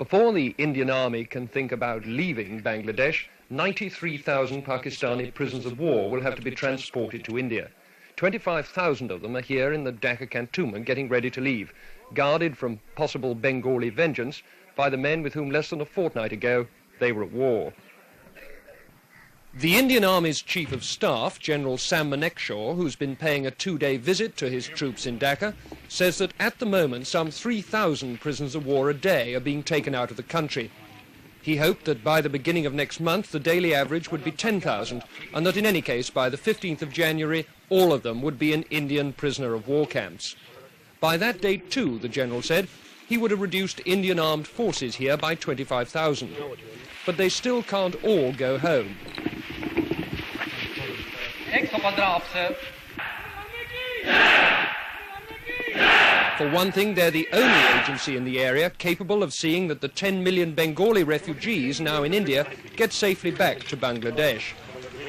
Before the Indian Army can think about leaving Bangladesh, 93,000 Pakistani prisoners of war will have to be transported to India. 25,000 of them are here in the Dhaka cantonment getting ready to leave, guarded from possible Bengali vengeance by the men with whom less than a fortnight ago they were at war. The Indian Army's Chief of Staff, General Sam Manekshaw, who's been paying a two-day visit to his troops in Dhaka, says that at the moment some 3,000 prisoners of war a day are being taken out of the country. He hoped that by the beginning of next month the daily average would be 10,000, and that in any case by the 15th of January all of them would be in Indian prisoner of war camps. By that date too, the General said, he would have reduced Indian armed forces here by 25,000. But they still can't all go home. For one thing, they're the only agency in the area capable of seeing that the 10 million Bengali refugees now in India get safely back to Bangladesh.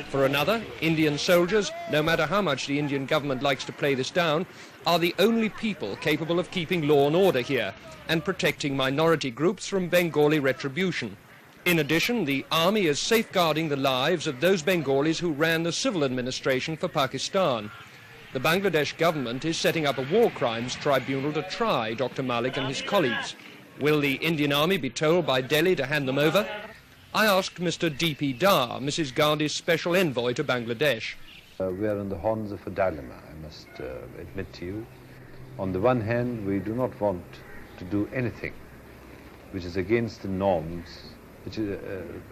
For another, Indian soldiers, no matter how much the Indian government likes to play this down, are the only people capable of keeping law and order here and protecting minority groups from Bengali retribution. In addition, the army is safeguarding the lives of those Bengalis who ran the civil administration for Pakistan. The Bangladesh government is setting up a war crimes tribunal to try Dr. Malik and his colleagues. Will the Indian army be told by Delhi to hand them over? I asked Mr. D.P. Dar, Mrs. Gandhi's special envoy to Bangladesh. We are on the horns of a dilemma, I must admit to you. On the one hand, we do not want to do anything which is against the norms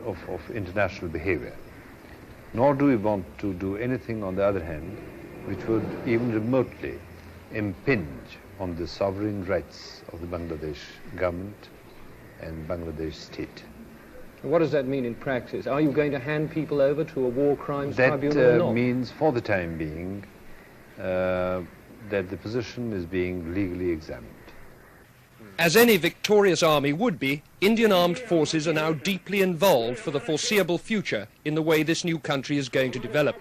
of international behavior. Nor do we want to do anything, on the other hand, which would even remotely impinge on the sovereign rights of the Bangladesh government and Bangladesh state. What does that mean in practice? Are you going to hand people over to a war crimes tribunal or not? That means, for the time being, that the position is being legally examined. As any victorious army would be, Indian armed forces are now deeply involved for the foreseeable future in the way this new country is going to develop.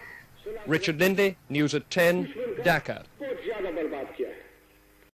Richard Lindley, News at 10, Dhaka.